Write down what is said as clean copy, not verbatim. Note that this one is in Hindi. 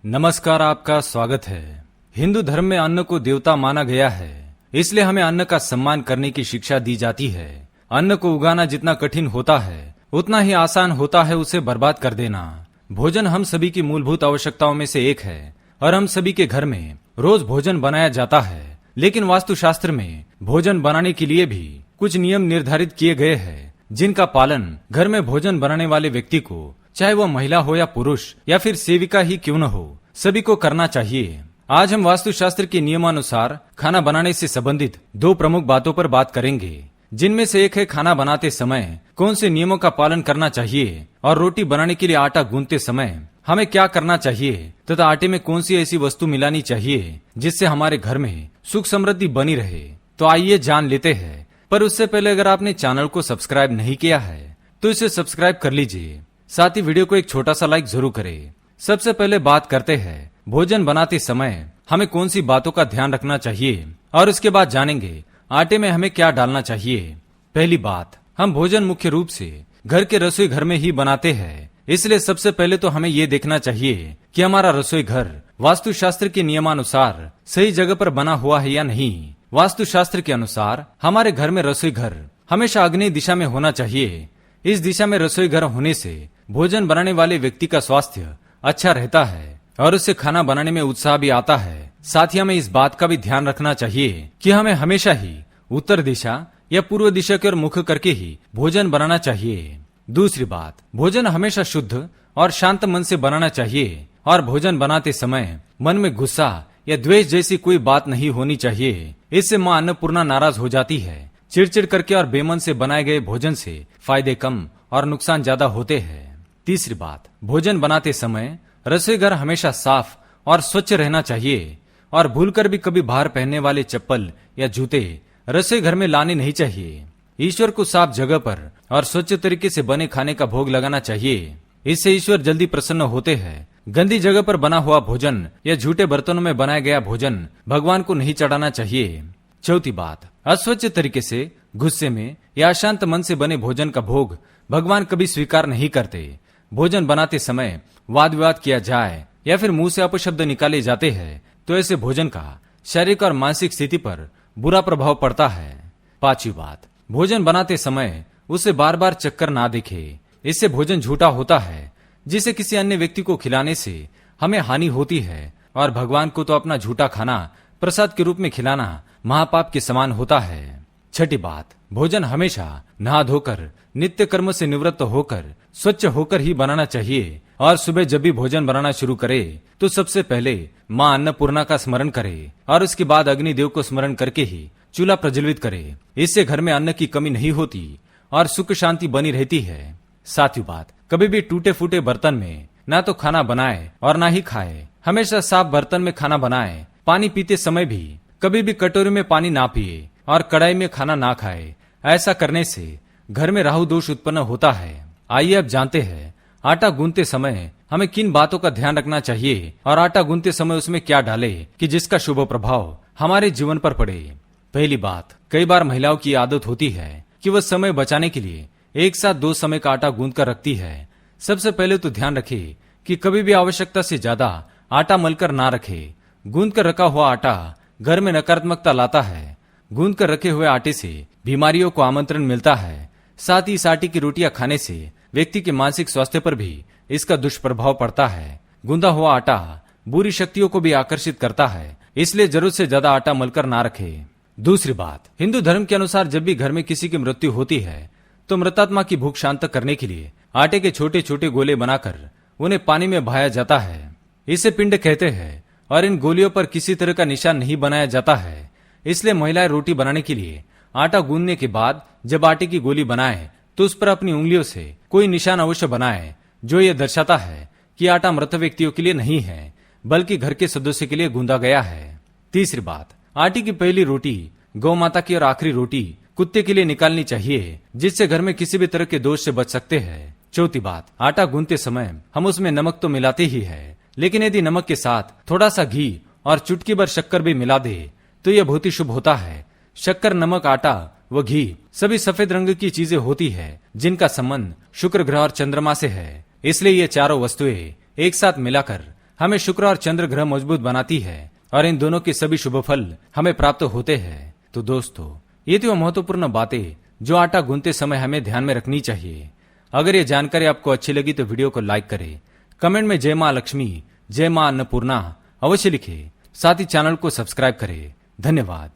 नमस्कार, आपका स्वागत है। हिंदू धर्म में अन्न को देवता माना गया है, इसलिए हमें अन्न का सम्मान करने की शिक्षा दी जाती है। अन्न को उगाना जितना कठिन होता है उतना ही आसान होता है उसे बर्बाद कर देना। भोजन हम सभी की मूलभूत आवश्यकताओं में से एक है और हम सभी के घर में रोज भोजन बनाया जाता है। लेकिन वास्तुशास्त्र में भोजन बनाने के लिए भी कुछ नियम निर्धारित किए गए हैं, जिनका पालन घर में भोजन बनाने वाले व्यक्ति को, चाहे वह महिला हो या पुरुष या फिर सेविका ही क्यों न हो, सभी को करना चाहिए। आज हम वास्तुशास्त्र के नियमानुसार खाना बनाने से संबंधित दो प्रमुख बातों पर बात करेंगे, जिनमें से एक है खाना बनाते समय कौन से नियमों का पालन करना चाहिए और रोटी बनाने के लिए आटा गूंथते समय हमें क्या करना चाहिए तथा आटे में कौन सी ऐसी वस्तु मिलानी चाहिए जिससे हमारे घर में सुख समृद्धि बनी रहे। तो आइए जान लेते हैं। पर उससे पहले अगर आपने चैनल को सब्सक्राइब नहीं किया है तो इसे सब्सक्राइब कर लीजिए, साथ ही वीडियो को एक छोटा सा लाइक जरूर करें। सबसे पहले बात करते हैं भोजन बनाते समय हमें कौन सी बातों का ध्यान रखना चाहिए और उसके बाद जानेंगे आटे में हमें क्या डालना चाहिए। पहली बात, हम भोजन मुख्य रूप से घर के रसोई घर में ही बनाते हैं, इसलिए सबसे पहले तो हमें ये देखना चाहिए कि हमारा रसोई घर वास्तुशास्त्र के नियमानुसार सही जगह पर बना हुआ है या नहीं। वास्तुशास्त्र के अनुसार हमारे घर में रसोई घर हमेशा आग्नेय दिशा में होना चाहिए। इस दिशा में रसोई घर होने से भोजन बनाने वाले व्यक्ति का स्वास्थ्य अच्छा रहता है और उससे खाना बनाने में उत्साह भी आता है। साथ ही हमें इस बात का भी ध्यान रखना चाहिए कि हमें हमेशा ही उत्तर दिशा या पूर्व दिशा की ओर मुख करके ही भोजन बनाना चाहिए। दूसरी बात, भोजन हमेशा शुद्ध और शांत मन से बनाना चाहिए और भोजन बनाते समय मन में गुस्सा या द्वेष जैसी कोई बात नहीं होनी चाहिए। इससे मां अन्नपूर्णा नाराज हो जाती है। चिड़चिड़ करके और बेमन से बनाए गए भोजन से फायदे कम और नुकसान ज्यादा होते हैं। तीसरी बात, भोजन बनाते समय रसोई घर हमेशा साफ और स्वच्छ रहना चाहिए और भूलकर भी कभी बाहर पहनने वाले चप्पल या जूते रसोई घर में लाने नहीं चाहिए। ईश्वर को साफ जगह पर और स्वच्छ तरीके से बने खाने का भोग लगाना चाहिए। इससे ईश्वर जल्दी प्रसन्न होते हैं। गंदी जगह पर बना हुआ भोजन या झूठे बर्तनों में बनाया गया भोजन भगवान को नहीं चढ़ाना चाहिए। चौथी बात, अस्वच्छ तरीके से, गुस्से में या अशांत मन से बने भोजन का भोग भगवान कभी स्वीकार नहीं करते। भोजन बनाते समय वाद विवाद किया जाए या फिर मुंह से अपशब्द निकाले जाते हैं तो ऐसे भोजन का शारीरिक और मानसिक स्थिति पर बुरा प्रभाव पड़ता है। पांचवी बात, भोजन बनाते समय उसे बार बार चक्कर ना दिखे। इससे भोजन झूठा होता है, जिसे किसी अन्य व्यक्ति को खिलाने से हमें हानि होती है और भगवान को तो अपना झूठा खाना प्रसाद के रूप में खिलाना महापाप के समान होता है। छठी बात, भोजन हमेशा नहा धोकर नित्य कर्म से निवृत्त होकर स्वच्छ होकर ही बनाना चाहिए और सुबह जब भी भोजन बनाना शुरू करे तो सबसे पहले मां अन्नपूर्णा का स्मरण करे और उसके बाद अग्निदेव को स्मरण करके ही चूल्हा प्रज्वलित करे। इससे घर में अन्न की कमी नहीं होती और सुख शांति बनी रहती है। सातवीं बात, कभी भी टूटे फूटे बर्तन में ना तो खाना बनाए और ना ही खाए। हमेशा साफ बर्तन में खाना बनाए। पानी पीते समय भी कभी भी कटोरी में पानी ना पिए और कढ़ाई में खाना ना खाए। ऐसा करने से घर में राहु दोष उत्पन्न होता है। आइए अब जानते हैं आटा गूंथते समय हमें किन बातों का ध्यान रखना चाहिए और आटा गूंथते समय उसमें क्या डाले कि जिसका शुभ प्रभाव हमारे जीवन पर पड़े। पहली बात, कई बार महिलाओं की आदत होती है कि वह समय बचाने के लिए एक साथ दो समय का आटा गूंथ कर रखती है। सबसे पहले तो ध्यान रखे कि कभी भी आवश्यकता से ज्यादा आटा मलकर ना रखे। गूंथ कर रखा हुआ आटा घर में नकारात्मकता लाता है। गूंथ कर रखे हुए आटे से बीमारियों को आमंत्रण मिलता है। साथ ही इस आटे की रोटियां खाने से व्यक्ति के मानसिक स्वास्थ्य पर भी इसका दुष्प्रभाव पड़ता है। गूंदा हुआ आटा बुरी शक्तियों को भी आकर्षित करता है, इसलिए जरूरत से ज्यादा आटा मलकर ना रखे। दूसरी बात, हिंदू धर्म के अनुसार जब भी घर में किसी की मृत्यु होती है तो मृतात्मा की भूख शांत करने के लिए आटे के छोटे छोटे गोले बनाकर उन्हें पानी में बहाया जाता है। इसे पिंड कहते हैं और इन गोलियों पर किसी तरह का निशान नहीं बनाया जाता है। इसलिए महिलाएं रोटी बनाने के लिए आटा गूंदने के बाद जब आटे की गोली बनाए तो उस पर अपनी उंगलियों से कोई निशान अवश्य बनाए, जो ये दर्शाता है कि आटा मृत व्यक्तियों के लिए नहीं है बल्कि घर के सदस्य के लिए गूंदा गया है। तीसरी बात, आटे की पहली रोटी गौ माता की और आखिरी रोटी कुत्ते के लिए निकालनी चाहिए, जिससे घर में किसी भी तरह के दोष से बच सकते हैं। चौथी बात, आटा गूंथते समय हम उसमें नमक तो मिलाते ही है, लेकिन यदि नमक के साथ थोड़ा सा घी और चुटकी भर शक्कर भी मिला दे तो यह बहुत ही शुभ होता है। शक्कर, नमक, आटा व घी सभी सफेद रंग की चीजें होती है जिनका संबंध शुक्र ग्रह और चंद्रमा से है। इसलिए ये चारों वस्तुएं एक साथ मिलाकर हमें शुक्र और चंद्र ग्रह मजबूत बनाती है और इन दोनों के सभी शुभ फल हमें प्राप्त होते हैं। तो दोस्तों, ये तो महत्वपूर्ण बातें जो आटा गूंथते समय हमें ध्यान में रखनी चाहिए। अगर ये जानकारी आपको अच्छी लगी तो वीडियो को लाइक करें, कमेंट में जय मां लक्ष्मी, जय मां अन्नपूर्णा अवश्य लिखें। साथ ही चैनल को सब्सक्राइब करें। धन्यवाद।